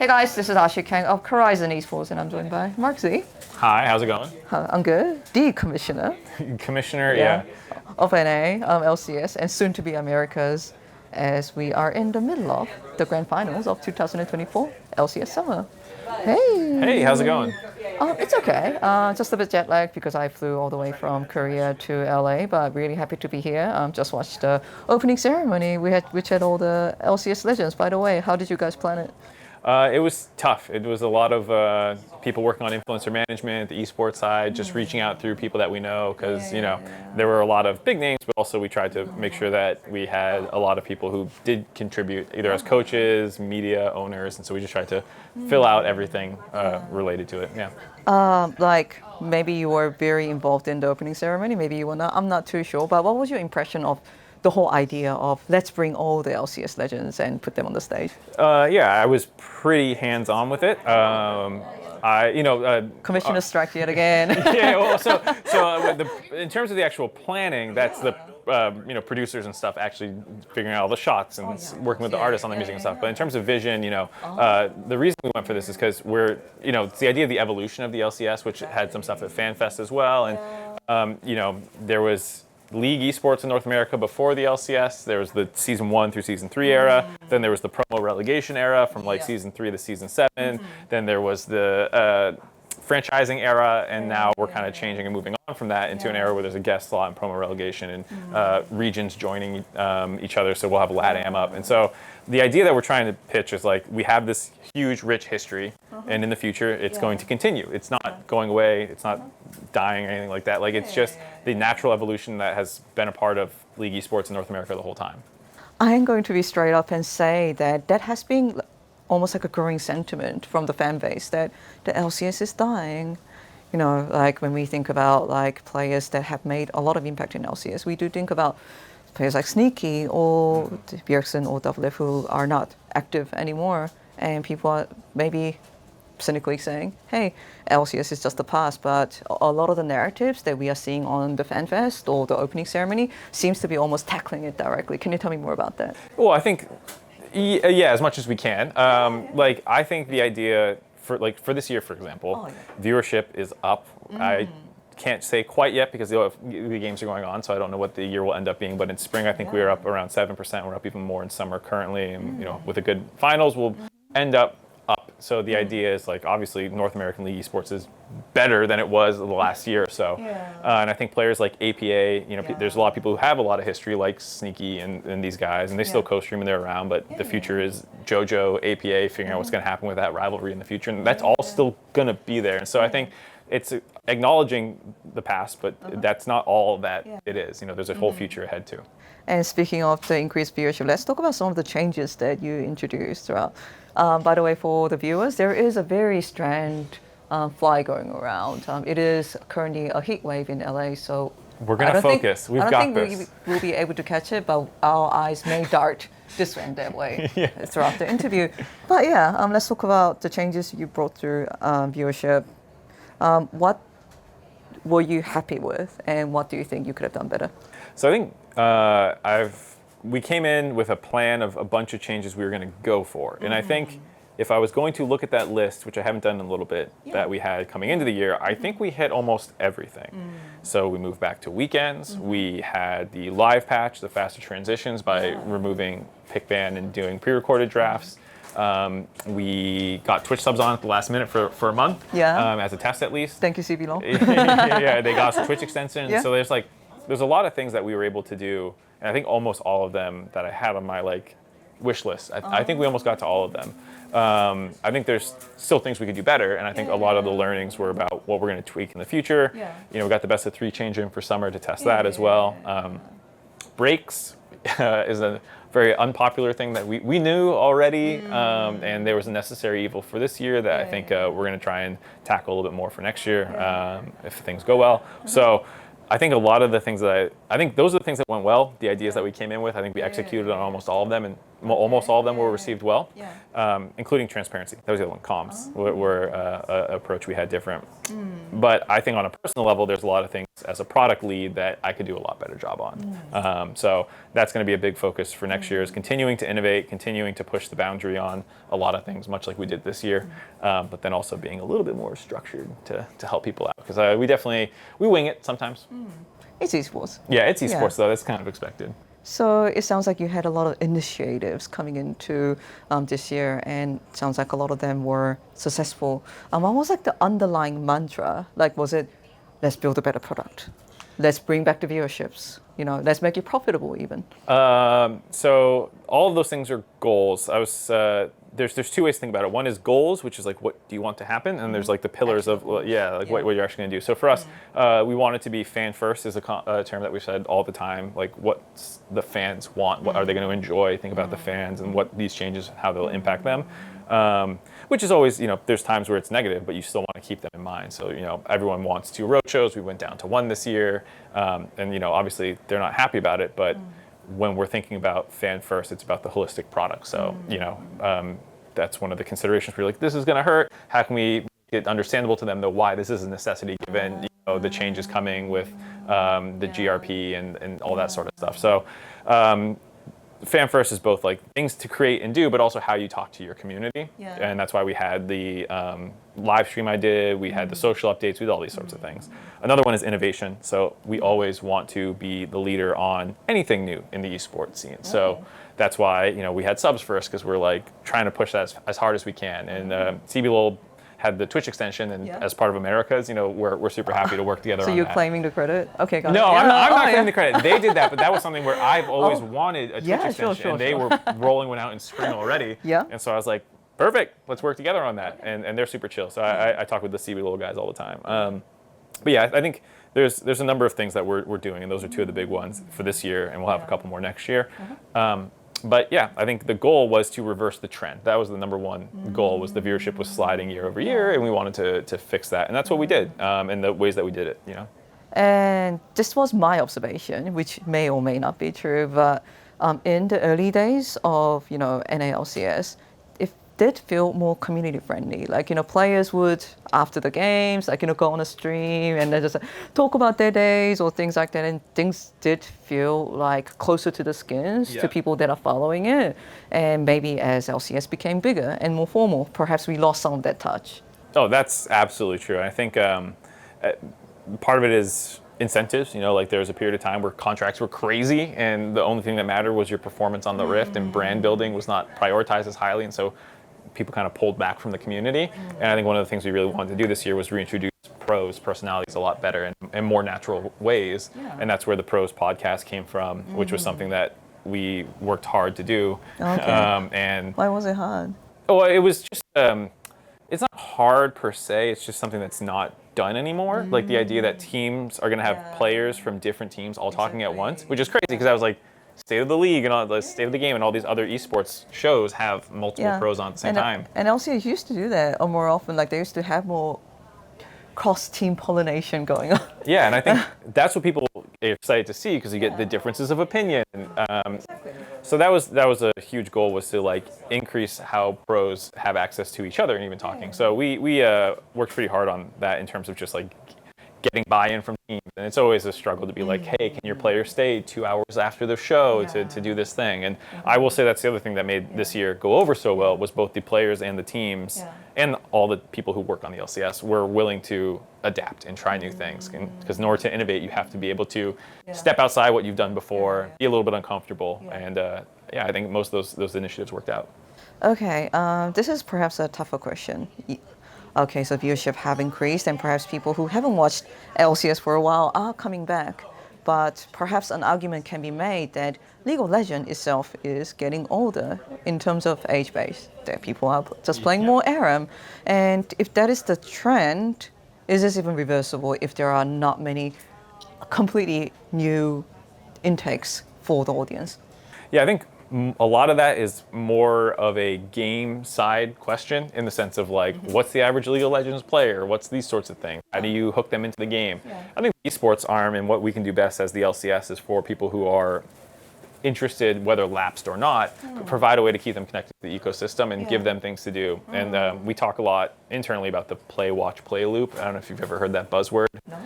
Hey guys, this is Kang of Horizon Esports, and I'm joined by MarkZ. Hi, how's it going? I'm good. The commissioner, Commissioner, yeah. of NA, LCS, and soon to be Americas, as we are in the middle of the grand finals of 2024 LCS Summer. Hey. Hey, how's it going? It's okay. Just a bit jet lagged because I flew all the way from Korea to LA, but really happy to be here. Just watched the opening ceremony which had all the LCS legends. By the way, how did you guys plan it? It was tough. It was a lot of people working on influencer management, the esports side, just reaching out through people that we know because, there were a lot of big names, but also we tried to make sure that we had a lot of people who did contribute either as coaches, media owners, and so we just tried to fill out everything related to it, yeah. Like maybe you were very involved in the opening ceremony, maybe you were not. I'm not too sure, but what was your impression of the whole idea of let's bring all the LCS legends and put them on the stage? Yeah, I was pretty hands-on with it. Commissioner strike yet again. Yeah, well, in terms of the actual planning, that's the producers and stuff actually figuring out all the shots and working with the artists on the music and stuff. But in terms of vision, the reason we went for this is because it's the idea of the evolution of the LCS, which had some stuff at FanFest as well, and there was League esports in North America before the LCS. There was the season 1 through season 3 era. Then there was the promo relegation era from season 3 to season 7. Then there was the franchising era, and now we're kind of changing and moving on from that into an era where there's a guest slot and promo relegation and regions joining each other. So we'll have LATAM up. And so the idea that we're trying to pitch is we have this huge, rich history, and in the future it's going to continue. It's not going away. It's not dying or anything like that. It's just the natural evolution that has been a part of League esports in North America the whole time. I am going to be straight up and say that has been almost like a growing sentiment from the fan base that the LCS is dying. When we think about players that have made a lot of impact in LCS, we do think about players like Sneaky or Bjergsen or Dovlev who are not active anymore, and people are maybe cynically saying, hey, LCS is just the past, but a lot of the narratives that we are seeing on the FanFest or the opening ceremony seems to be almost tackling it directly. Can you tell me more about that? Well, I think, yeah, as much as we can. I think the idea for this year, for example, viewership is up. I can't say quite yet because the games are going on, so I don't know what the year will end up being. But in spring, I think we are up around 7%. We're up even more in summer currently, and with a good finals, we'll end up. So the idea is obviously North American League esports is better than it was the last year or so. And I think players like APA, there's a lot of people who have a lot of history like Sneaky and these guys, and they still co-stream and they're around, but the future is JoJo, APA, figuring out what's going to happen with that rivalry in the future, and that's all still going to be there. And so I think it's acknowledging the past, but that's not all that it is. There's a whole future ahead too. And speaking of the increased viewership, let's talk about some of the changes that you introduced throughout. By the way, for the viewers, there is a very strange fly going around. It is currently a heat wave in LA, so we're going to focus. I don't think we'll be able to catch it, but our eyes may dart this way and that way throughout the interview. But let's talk about the changes you brought through viewership. What were you happy with, and what do you think you could have done better? So I think we came in with a plan of a bunch of changes we were going to go for. And I think if I was going to look at that list, which I haven't done in a little bit, that we had coming into the year, I think we hit almost everything. So we moved back to weekends. We had the live patch, the faster transitions by removing pick ban and doing pre-recorded drafts. We got Twitch subs on at the last minute for a month, as a test at least. Thank you, CB Law. Yeah, they got us a Twitch extension. So there's a lot of things that we were able to do, and I think almost all of them that I had on my wish list. I think we almost got to all of them. I think there's still things we could do better, and I think a lot of the learnings were about what we're going to tweak in the future. We got the best of 3 change in for summer to test that as well. Breaks is a very unpopular thing that we knew already, and there was a necessary evil for this year that I think we're going to try and tackle a little bit more for next year if things go well. So I think a lot of the things I think those are the things that went well. The ideas that we came in with, I think we executed on almost all of them, and almost all of them were received well, Yeah. including transparency. That was the other one. Comms were an approach we had different. But I think on a personal level, there's a lot of things as a product lead that I could do a lot better job on. So that's going to be a big focus for next year, is continuing to innovate, continuing to push the boundary on a lot of things, much like we did this year, but then also being a little bit more structured to help people out. Because we wing it sometimes. It's esports. Yeah, it's esports though. That's kind of expected. So it sounds like you had a lot of initiatives coming into this year, and it sounds like a lot of them were successful. What was like the underlying mantra? Like, was it, let's build a better product, let's bring back the viewerships, let's make it profitable even? So all of those things are goals. There's two ways to think about it. One is goals, which is like, what do you want to happen? And there's like the pillars of, what you're actually going to do. So for us, we want it to be fan first, is a term that we've said all the time. Like, what the fans want, what are they going to enjoy? Think about the fans and what these changes, how they'll impact them. Which is always, there's times where it's negative, but you still want to keep them in mind. So, everyone wants 2 road shows. We went down to 1 this year. And, obviously they're not happy about it, but when we're thinking about fan first, it's about the holistic product. So, that's one of the considerations. We're like, this is going to hurt. How can we make it understandable to them, though, why this is a necessity given the changes coming with the GRP and all that sort of stuff. So, fan first is both like things to create and do, but also how you talk to your community. Yeah. And that's why we had the live stream I did. We had the social updates. We did all these sorts of things. Another one is innovation. So we always want to be the leader on anything new in the esports scene. Okay. So that's why we had subs first, because we're like trying to push that as hard as we can. And CBLOL had the Twitch extension, and as part of America's, we're super happy to work together on that. So you're claiming the credit? Okay, got it. No, I'm not claiming the credit. They did that, but that was something where I've always wanted a Twitch extension, sure, and they were rolling one out in spring already. Yeah. And so I was like, perfect, let's work together on that. And they're super chill. So I talk with the CBLOL guys all the time. But yeah, I think there's a number of things that we're doing, and those are 2 of the big ones for this year, and we'll have a couple more next year. But yeah, I think the goal was to reverse the trend. That was the number one goal, was the viewership was sliding year over year, and we wanted to fix that. And that's what we did, in the ways that we did it, And this was my observation, which may or may not be true, but in the early days of, NALCS, it did feel more community friendly. Like, players would, after the games, like, go on a stream and then just talk about their days or things like that. And things did feel like closer to the skins to people that are following it. And maybe as LCS became bigger and more formal, perhaps we lost some of that touch. Oh, that's absolutely true. And I think part of it is incentives. Like there was a period of time where contracts were crazy, and the only thing that mattered was your performance on the Rift, and brand building was not prioritized as highly. And so people kind of pulled back from the community. And I think one of the things we really wanted to do this year was reintroduce pros personalities a lot better and more natural ways. And that's where the pros podcast came from, which was something that we worked hard to do. Okay. And why was it hard? Oh, it was just, it's not hard per se. It's just something that's not done anymore. Like the idea that teams are going to have players from different teams all talking at once, which is crazy, because I was like, State of the League and all the State of the Game and all these other esports shows have multiple pros on at the same time. And LCS used to do that more often. Like they used to have more cross-team pollination going on. Yeah, and I think that's what people are excited to see, because you get the differences of opinion. So that was a huge goal, was to like increase how pros have access to each other and even talking. So we worked pretty hard on that in terms of just like getting buy-in from teams. And it's always a struggle to be like, hey, can your player stay 2 hours after the show to do this thing? And I will say that's the other thing that made this year go over so well, was both the players and the teams and all the people who work on the LCS were willing to adapt and try new things. Because in order to innovate, you have to be able to step outside what you've done before, be a little bit uncomfortable. And I think most of those initiatives worked out. Okay, this is perhaps a tougher question. Okay, so viewership have increased, and perhaps people who haven't watched LCS for a while are coming back. But perhaps an argument can be made that League of Legends itself is getting older in terms of age base, that people are just playing more ARAM. And if that is the trend, is this even reversible if there are not many completely new intakes for the audience? Yeah, I think a lot of that is more of a game side question, in the sense of like, what's the average League of Legends player? What's these sorts of things? How do you hook them into the game? I think the esports arm and what we can do best as the LCS is for people who are interested, whether lapsed or not, provide a way to keep them connected to the ecosystem and give them things to do. And we talk a lot internally about the play, watch, play loop. I don't know if you've ever heard that buzzword. No.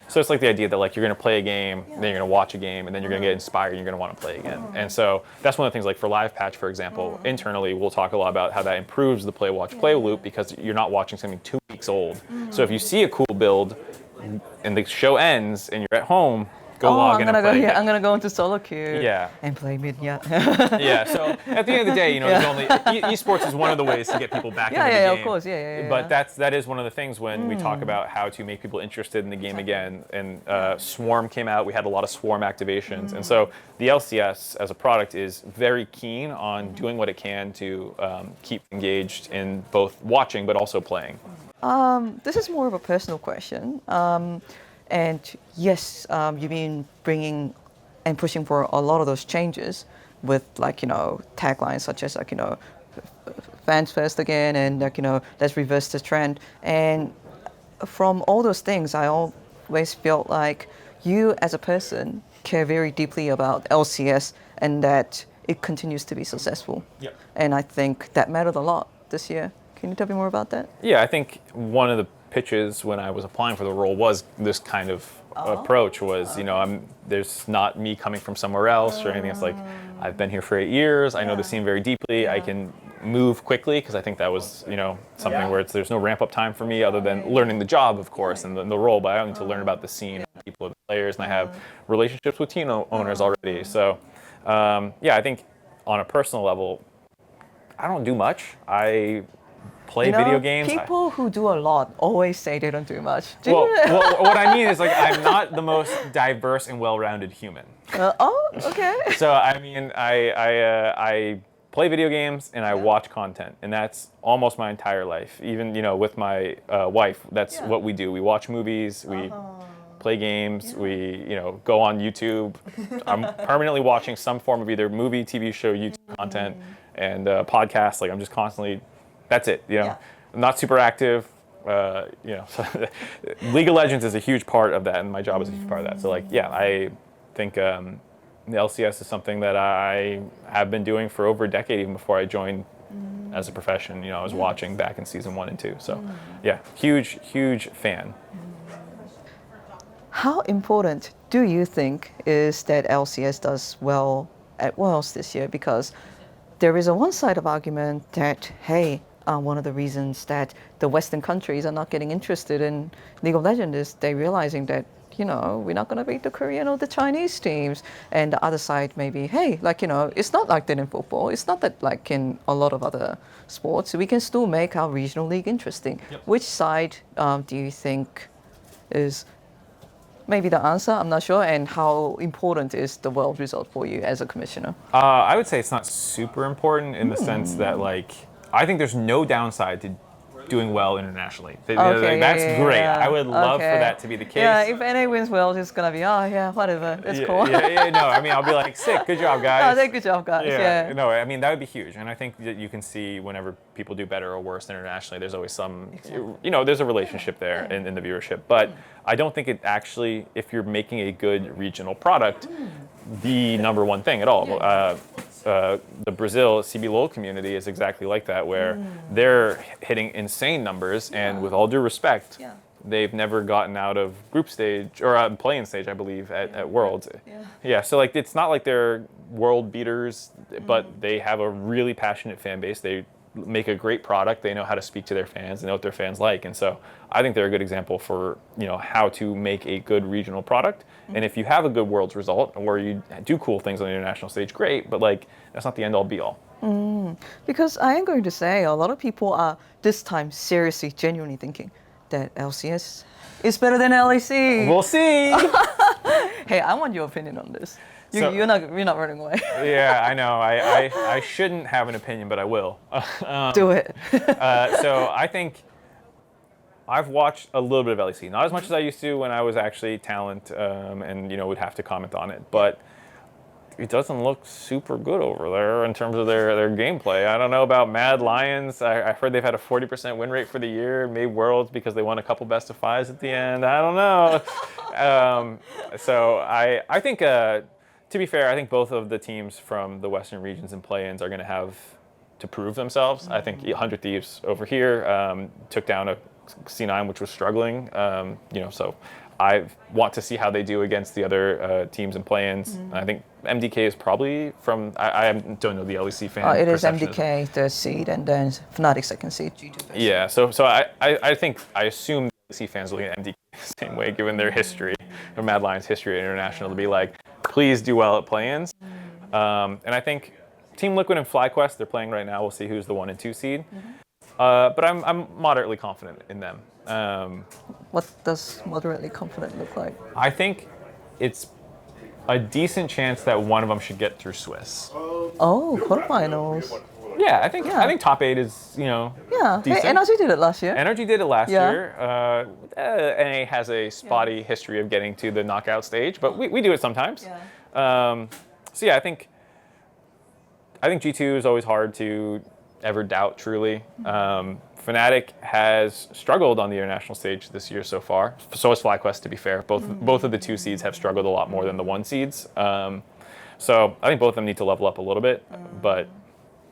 So it's like the idea that like you're going to play a game, then you're going to watch a game, and then you're going to get inspired and you're going to want to play again. And so that's one of the things like for Live Patch, for example, internally we'll talk a lot about how that improves the play, watch, play loop because you're not watching something 2 weeks old. So if you see a cool build and the show ends and you're at home, go log in and play. I'm gonna go into solo queue. Yeah. And play mid. Yeah. Yeah. So at the end of the day, there's only esports is one of the ways to get people back into the game. Yeah, of course. Yeah. But that is one of the things when we talk about how to make people interested in the game again. And Swarm came out. We had a lot of Swarm activations, and so the LCS as a product is very keen on doing what it can to keep engaged in both watching but also playing. This is more of a personal question. And yes, you've been bringing and pushing for a lot of those changes with taglines such as fans first again and let's reverse the trend. And from all those things, I always felt like you as a person care very deeply about LCS and that it continues to be successful. Yep. And I think that mattered a lot this year. Can you tell me more about that? Yeah, I think one of the pitches when I was applying for the role was this kind of approach was, there's not me coming from somewhere else or anything. It's like, I've been here for 8 years. I know the scene very deeply. I can move quickly because I think that was, something where there's no ramp up time for me other than learning the job, of course, and the role, but I need to learn about the scene, people, the players, and I have relationships with team owners already. So, I think on a personal level, I don't do much. I play video games. People who do a lot always say they don't do much. Well, what I mean is I'm not the most diverse and well-rounded human. Okay. So I play video games and I watch content, and that's almost my entire life. Even with my wife, that's what we do. We watch movies. We play games. We go on YouTube. I'm permanently watching some form of either movie, TV show, YouTube content, and podcasts. Like I'm just constantly. That's it. I'm not super active. So League of Legends is a huge part of that, and my job is a huge part of that. So I think the LCS is something that I have been doing for over a decade, even before I joined as a profession. I was watching back in season 1 and 2. So huge fan. How important do you think is that LCS does well at Worlds this year? Because there is a one-sided argument that, hey, one of the reasons that the Western countries are not getting interested in League of Legends is they're realizing that, we're not going to beat the Korean or the Chinese teams. And the other side may be, hey, it's not like that in football. It's not that like in a lot of other sports. We can still make our regional league interesting. Yep. Which side do you think is maybe the answer? I'm not sure. And how important is the world result for you as a commissioner? I would say it's not super important in the sense that I think there's no downside to doing well internationally. That's great. I would love for that to be the case. Yeah, if NA wins Worlds, it's going to be, whatever. It's cool. No, I'll be like, sick, good job, guys. Good job, guys. Yeah. No, that would be huge. And I think that you can see whenever people do better or worse internationally, there's always some, there's a relationship there in the viewership. But I don't think it actually, if you're making a good regional product, the number one thing at all. The Brazil CBLOL community is exactly like that, where they're hitting insane numbers, and with all due respect, they've never gotten out of group stage or play-in stage, I believe, at Worlds. So it's not like they're world beaters, but they have a really passionate fan base. They make a great product. They know how to speak to their fans. They know what their fans like, and so I think they're a good example for how to make a good regional product. And if you have a good Worlds result where you do cool things on the international stage, great. But that's not the end all be all. Because I am going to say a lot of people are this time seriously, genuinely thinking that LCS is better than LEC. We'll see. Hey, I want your opinion on this. You're not running away. Yeah, I know. I shouldn't have an opinion, but I will. Do it. So I think I've watched a little bit of LEC, not as much as I used to when I was actually talent, and would have to comment on it. But it doesn't look super good over there in terms of their gameplay. I don't know about Mad Lions. I've heard they've had a 40% win rate for the year, made Worlds because they won a couple best of 5s at the end. I don't know. So I think to be fair, I think both of the teams from the Western regions and play-ins are going to have to prove themselves. I think 100 Thieves over here took down a C9 which was struggling. So I want to see how they do against the other teams and play-ins. I think MDK is probably from. I don't know the LEC fan. It is perception. MDK third seed, and then Fnatic second seed. Yeah, so I assume the LEC fans will look at MDK the same way, given their history, or Mad Lions' history at International, to be like, please do well at play-ins. And I think Team Liquid and FlyQuest, they're playing right now. We'll see who's the 1 and 2 seed. But I'm moderately confident in them. What does moderately confident look like? I think it's a decent chance that one of them should get through Swiss. Oh, quarterfinals. Yeah, I think top 8 is Yeah, decent. hey, NRG did it last year. NRG did it last year. NA has a spotty history of getting to the knockout stage, but we do it sometimes. So yeah, I think G2 is always hard to ever doubt truly. Fnatic has struggled on the international stage this year so far. So has FlyQuest, to be fair. Both of the 2 seeds have struggled a lot more than the 1 seeds. So I think both of them need to level up a little bit. But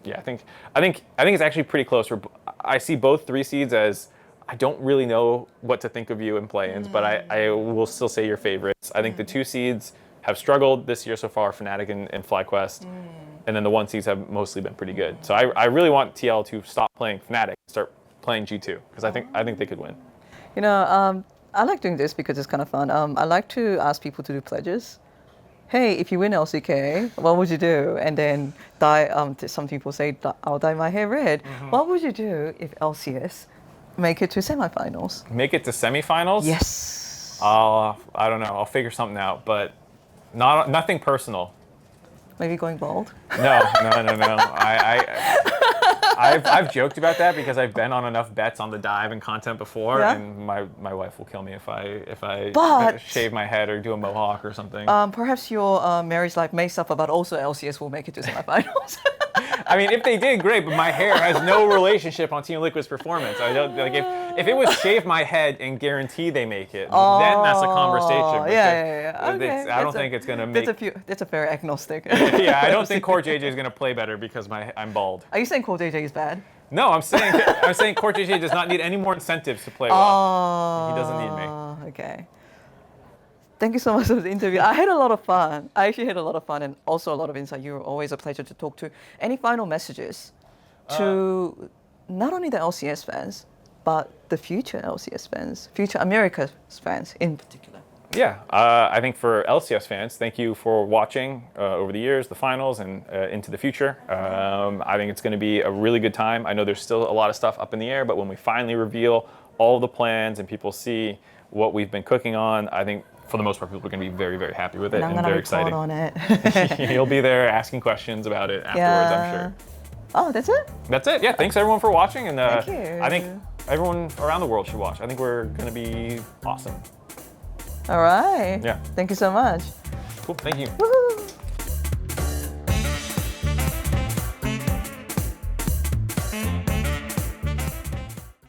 yeah, I think it's actually pretty close. I see both 3 seeds as, I don't really know what to think of you in play-ins, but I will still say your favorites. I think the 2 seeds have struggled this year so far, Fnatic and FlyQuest. And then the 1 seeds have mostly been pretty good. So I really want TL to stop playing Fnatic and start playing G2, because I think they could win. I like doing this because it's kind of fun. I like to ask people to do pledges. Hey, if you win LCK, what would you do? And then some people say, I'll dye my hair red. What would you do if LCS make it to semifinals? Make it to semifinals? Yes. I don't know. I'll figure something out, but nothing personal. Maybe going bald? No. I've joked about that because I've been on enough bets on the dive and content before, and my wife will kill me if I shave my head or do a mohawk or something. Perhaps your marriage life may suffer, but also LCS will make it to semifinals. I mean, if they did, great, but my hair has no relationship on Team Liquid's performance. I don't like if it was shave my head and guarantee they make it, then that's a conversation. Yeah. Okay. I don't think it's gonna make. That's a very agnostic. Yeah, I don't think Core JJ is gonna play better because I'm bald. Are you saying Core JJ is bad? No, I'm saying Core JJ does not need any more incentives to play well. He doesn't need me. Okay. Thank you so much for the interview. I had a lot of fun. I actually had a lot of fun and also a lot of insight. You were always a pleasure to talk to. Any final messages to not only the LCS fans, but the future LCS fans, future America's fans in particular? Yeah, I think for LCS fans, thank you for watching over the years, the finals, and into the future. I think it's going to be a really good time. I know there's still a lot of stuff up in the air, but when we finally reveal all the plans and people see what we've been cooking on, I think for the most part, people are going to be very, very happy with it and very excited. I'm going to report on it. You'll be there asking questions about it afterwards, I'm sure. Oh, that's it? That's it. Yeah, thanks everyone for watching. And Thank you. I think everyone around the world should watch. I think we're going to be awesome. All right. Yeah. Thank you so much. Cool. Thank you. Woo-hoo.